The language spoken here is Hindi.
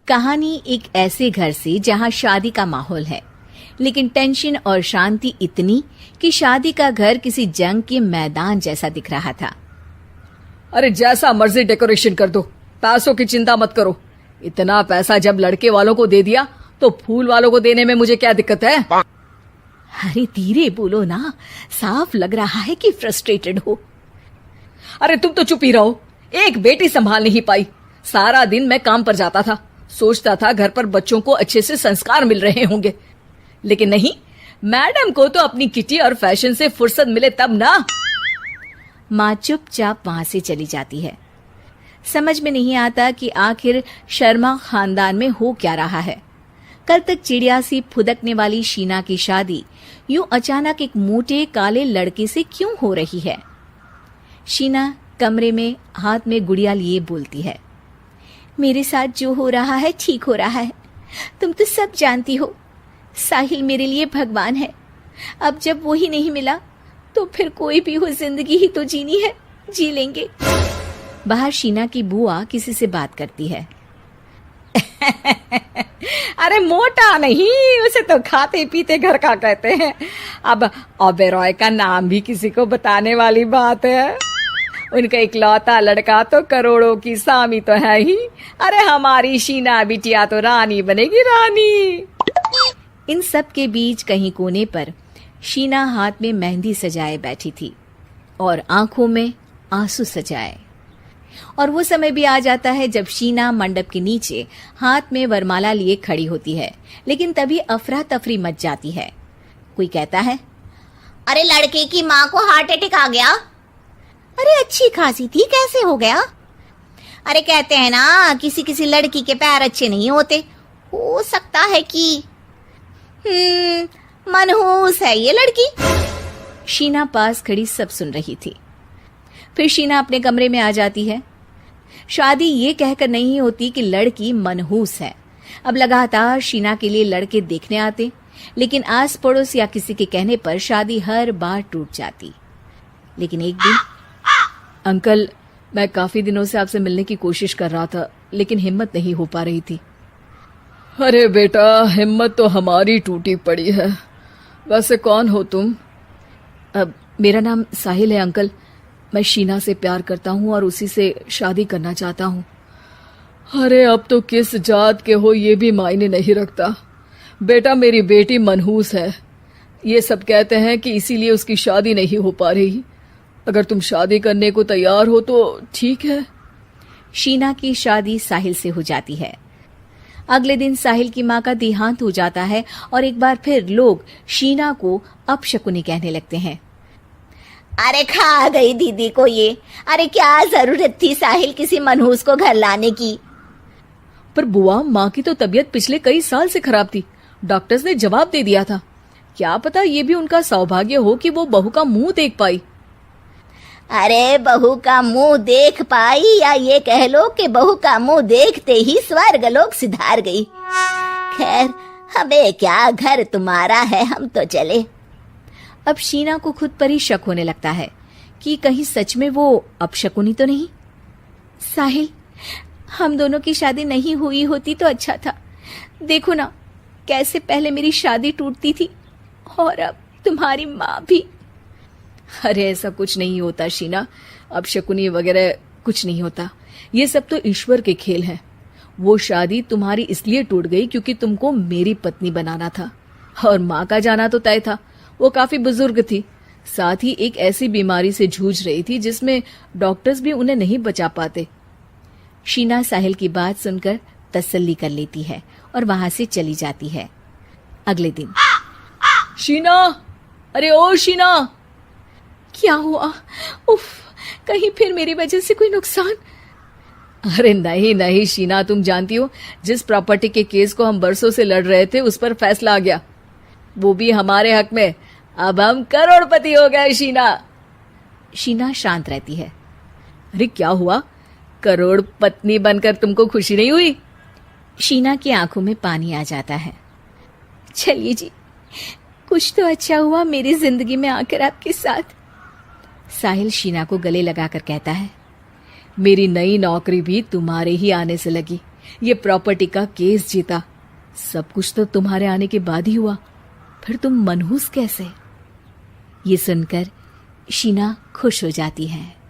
कहानी एक ऐसे घर से जहां शादी का माहौल है, लेकिन टेंशन और शांति इतनी कि शादी का घर किसी जंग के मैदान जैसा दिख रहा था। अरे जैसा मर्जी डेकोरेशन कर दो, पैसों की चिंता मत करो। इतना पैसा जब लड़के वालों को दे दिया तो फूल वालों को देने में मुझे क्या दिक्कत है? अरे धीरे बोलो ना, साफ लग रहा है कि फ्रस्ट्रेटेड हो। अरे तुम तो चुप ही रहो। एक बेटी संभाल नहीं पाई। सारा दिन मैं काम पर जाता था, सोचता था घर पर बच्चों को अच्छे से संस्कार मिल रहे होंगे, लेकिन नहीं, मैडम को तो अपनी किटी और फैशन से फुर्सत मिले तब ना। माँ चुपचाप वहां से चली जाती है। समझ में नहीं आता कि आखिर शर्मा खानदान में हो क्या रहा है। कल तक चिड़िया सी फुदकने वाली शीना की शादी यूं अचानक एक मोटे काले लड़के से क्यों हो रही है? शीना कमरे में हाथ में गुड़िया लिए बोलती है, मेरे साथ जो हो रहा है ठीक हो रहा है। तुम तो सब जानती हो, साहिल मेरे लिए भगवान है। अब जब वो ही नहीं मिला तो फिर कोई भी हो, जिंदगी ही तो जीनी है, जी लेंगे। बाहर शीना की बुआ किसी से बात करती है। अरे मोटा नहीं, उसे तो खाते पीते घर का कहते हैं। अब ओबेरॉय का नाम भी किसी को बताने वाली बात है। उनका इकलौता लड़का तो करोड़ों की सामी तो है ही। अरे हमारी शीना बिटिया तो रानी बनेगी, रानी। इन सब के बीच कहीं कोने पर शीना हाथ में मेहंदी सजाए बैठी थी और आंखों में आंसू सजाए। और वो समय भी आ जाता है जब शीना मंडप के नीचे हाथ में वरमाला लिए खड़ी होती है, लेकिन तभी अफरा तफरी मच जाती है। कोई कहता है, अरे लड़के की माँ को हार्ट अटैक आ गया। अरे अच्छी खासी थी, कैसे हो गया? अरे कहते हैं ना, किसी किसी लड़की के पैर अच्छे नहीं होते। हो सकता है कि मनहूस है ये लड़की। शीना पास खड़ी सब सुन रही थी। फिर शीना अपने कमरे में आ जाती है। शादी ये कहकर नहीं होती कि लड़की मनहूस है। अब लगातार शीना के लिए लड़के देखने आते, लेकिन आस पड़ोस या किसी के कहने पर शादी हर बार टूट जाती। लेकिन एक दिन, अंकल, मैं काफी दिनों से आपसे मिलने की कोशिश कर रहा था, लेकिन हिम्मत नहीं हो पा रही थी। अरे बेटा, हिम्मत तो हमारी टूटी पड़ी है। वैसे कौन हो तुम? मेरा नाम साहिल है अंकल। मैं शीना से प्यार करता हूँ और उसी से शादी करना चाहता हूँ। अरे अब तो किस जात के हो ये भी मायने नहीं रखता। बेटा, मेरी बेटी मनहूस है। ये सब कहते हैं कि इसीलिए उसकी शादी नहीं हो पा रही। अगर तुम शादी करने को तैयार हो तो ठीक है। शीना की शादी साहिल से हो जाती है। अगले दिन साहिल की माँ का देहांत हो जाता है और एक बार फिर लोग शीना को अपशकुनी कहने लगते हैं। अरे खा गई दीदी को ये। अरे क्या जरूरत थी साहिल किसी मनहूस को घर लाने की? पर बुआ, माँ की तो तबीयत पिछले कई साल से खराब थी। डॉक्टर्स ने जवाब दे दिया था। क्या पता ये भी उनका सौभाग्य हो कि वो बहू का मुंह देख पाई। अरे बहू का मुंह देख पाई, या ये कह लो कि बहू का मुंह देखते ही स्वर्ग लोक सिधार गई। खैर, हमें क्या, घर तुम्हारा है, हम तो चले। अब शीना को खुद पर ही शक होने लगता है कि कहीं सच में वो अपशकुनी तो नहीं। साहिल, हम दोनों की शादी नहीं हुई होती तो अच्छा था। देखो ना, कैसे पहले मेरी शादी टूटती थी और अब तुम्हारी माँ भी। अरे ऐसा कुछ नहीं होता शीना, अपशकुनी वगैरह कुछ नहीं होता। ये सब तो ईश्वर के खेल हैं। वो शादी तुम्हारी इसलिए टूट गई क्योंकि तुमको मेरी पत्नी बनाना था, और माँ का जाना तो तय था। वो काफी बुजुर्ग थी, साथ ही एक ऐसी बीमारी से जूझ रही थी जिसमें डॉक्टर्स भी उन्हें नहीं बचा पाते। शीना साहिल की बात सुनकर तसल्ली कर लेती है और वहां से चली जाती है। अगले दिन, शीना, अरे ओ शीना। क्या हुआ? उफ, कहीं फिर मेरी वजह से कोई नुकसान? अरे नहीं नहीं शीना, तुम जानती हो, जिस प्रॉपर्टी के केस को हम बरसों से लड़ रहे थे उस पर फैसला आ गया, वो भी हमारे हक में। अब हम करोड़पति हो गए शीना। शीना शांत रहती है। अरे क्या हुआ? करोड़पति बनकर तुमको खुशी नहीं हुई? शीना की आंखों में पानी आ जाता है। चलिए जी, कुछ तो अच्छा हुआ मेरी जिंदगी में आकर आपके साथ। साहिल शीना को गले लगाकर कहता है, मेरी नई नौकरी भी तुम्हारे ही आने से लगी। ये प्रॉपर्टी का केस जीता। सब कुछ तो तुम्हारे आने के बाद ही हुआ, फिर तुम मनहूस कैसे? ये सुनकर शीना खुश हो जाती है।